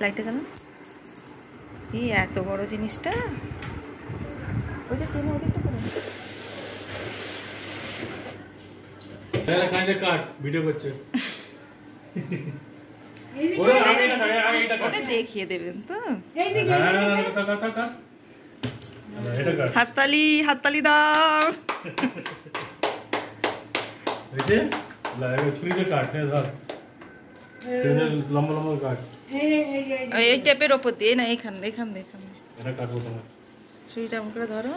লাইটটা কেন এই এত বড় জিনিসটা ওই যে টেনে ওদিকটা করে ভিডিও করছে ওটা দেখিয়ে দেবেন তো হাততালি হাততালি দাও ছুরিতে কাট ধর লম্বা লম্বা কাট এই টেপের ওপর দিয়ে না এখানে এখান দেখুন এটা কাটবো তোমার ছুরিটা এমন করে ধরো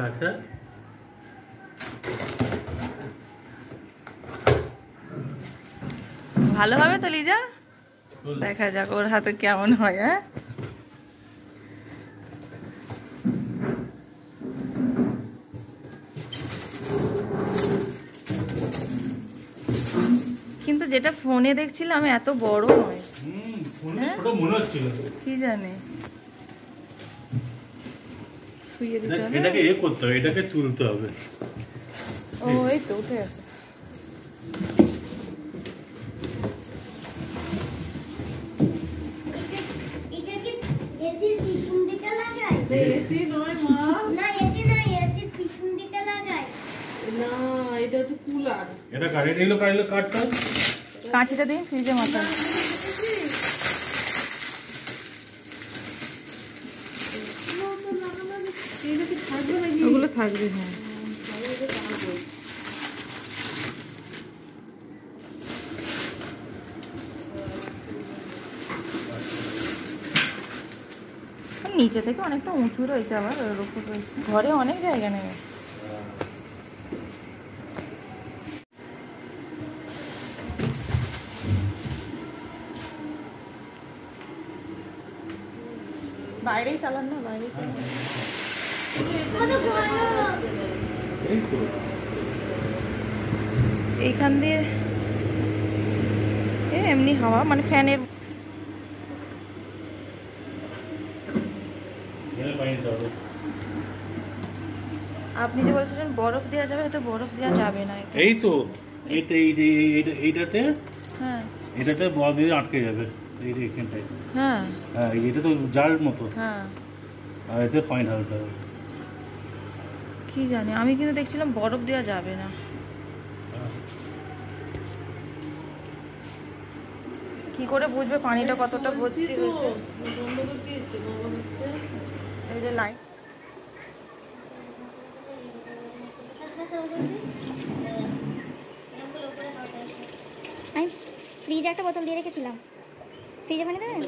আচ্ছা ভালো হবে তো লিজা দেখা যাক ওর হাতে কেমন হয় হ্যাঁ কিন্তু যেটা ফোনে দেখছিলাম এত বড় নয় ছোট মনে হচ্ছিল কি জানি শুইয়ে দিতে হবে এটাকে করতে হবে এটাকে তুলতে হবে ও এই তো উঠে আছে এসি নয় মা না এসি না এসি পিছন দিকে লাগাই না এটা হচ্ছে কুলার এটা কাটে দিলো কাটটা কাঁচিটা দিন ফ্রিজে মাথা ওগুলো থাকবে হ্যাঁ নিচে থেকে অনেকটা উঁচু রয়েছে আবার ওর উপর রয়েছে ঘরে অনেক জায়গা নেবে বাইরেই চালান না বাইরেই চালান এইখান দিয়ে এমনি হাওয়া মানে ফ্যানের আপনি যে বলছিলেন বরফ দেওয়া যাবে হয়তো বরফ দেওয়া যাবে না এই তো এইটাতে হ্যাঁ এটাতে বরফ দিয়ে আটকে যাবে এইখানটায় হ্যাঁ হ্যাঁ এটা তো জাল মতো হ্যাঁ আর এতে পানি ঢালতে হবে কি জানি আমি কিন্তু দেখছিলাম বরফ দেওয়া যাবে না কি করে বুঝবে পানিটা কতটা ভর্তি হয়েছে এই যে লাইট আমি ফ্রিজে একটা বোতল দিয়ে রেখেছিলাম ফ্রিজে পানি দেবেন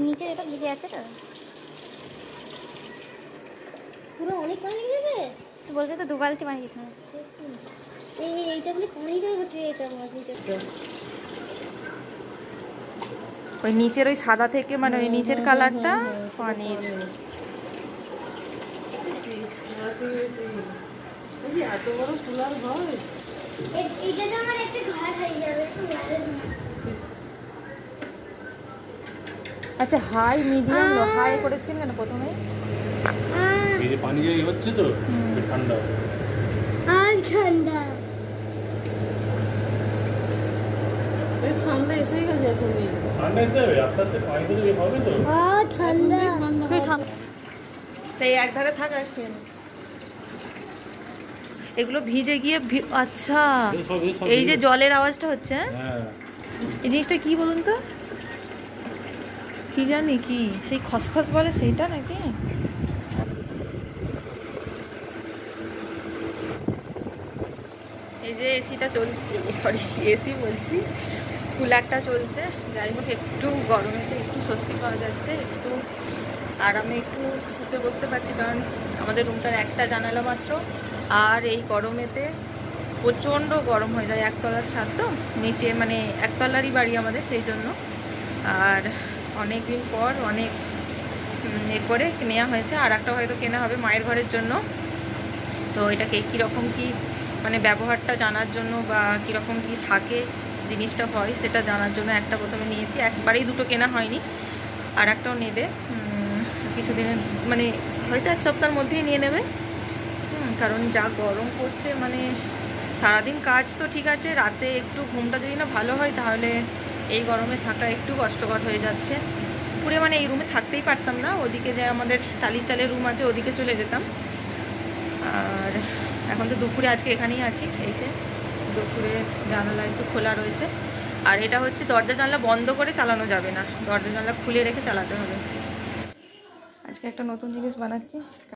নিচে এটা ভিজে যাচ্ছে তো পুরো অনেক পানি দেবে তো বলছে তো 2 বালতি পানি দিতে হবে এইটা বলে পানি দেবে এটা ওই নিচের ওই সাদা থেকে মানে ওই নিচের কালারটা পানির এত বড় কুলার ঘর এইটা তো আমার একটা ঘর হয়ে যাবে আচ্ছা হাই মিডিয়াম লো হাই করেছেন কেন প্রথমে এই যে পানি যে হচ্ছে তো ঠান্ডা ঠান্ডা ঠান্ডা এসে গেছে তুমি ঠান্ডা এসে যাবে আস্তে আস্তে পানি তো হবে তো ঠান্ডা তাই এক ধারে থাক আর খেয়ে এগুলো ভিজে গিয়ে আচ্ছা এই যে জলের আওয়াজটা হচ্ছে এই জিনিসটা কি বলুন তো কি জানি কি সেই খসখস বলে সেইটা নাকি এই যে এসিটা চলছে সরি এসি বলছি কুলারটা চলছে যাই হোক একটু গরমেতে একটু স্বস্তি পাওয়া যাচ্ছে একটু আরামে একটু শুতে বসতে পারছি কারণ আমাদের রুমটার একটা জানালা মাত্র আর এই গরমেতে প্রচণ্ড গরম হয়ে যায় একতলার ছাদ তো নিচে মানে একতলারই বাড়ি আমাদের সেই জন্য আর অনেক দিন পর অনেক করে নেওয়া হয়েছে আর একটা হয়তো কেনা হবে মায়ের ঘরের জন্য তো এটাকে কীরকম কি মানে ব্যবহারটা জানার জন্য বা কীরকম কি থাকে জিনিসটা হয় সেটা জানার জন্য একটা প্রথমে নিয়েছি একবারেই দুটো কেনা হয়নি আর একটাও নেবে কিছুদিনের মানে হয়তো 1 সপ্তাহের মধ্যেই নিয়ে নেবে কারণ যা গরম পড়ছে, মানে সারাদিন কাজ তো ঠিক আছে, রাতে একটু ঘুমটা যদি না ভালো হয় তাহলে এই গরমে থাকা একটু কষ্টকর হয়ে যাচ্ছে। পুরে মানে এই রুমে থাকতেই পারতাম না, ওদিকে যে আমাদের টালির চালের রুম আছে ওদিকে চলে যেতাম। আর এখন তো দুপুরে আজকে এখানেই আছি, এই যে দুপুরে জানালা একটু খোলা রয়েছে। আর এটা হচ্ছে দরজা জানলা বন্ধ করে চালানো যাবে না, দরজা জানলা খুলে রেখে চালাতে হবে। আজকে একটা নতুন জিনিস বানাচ্ছি।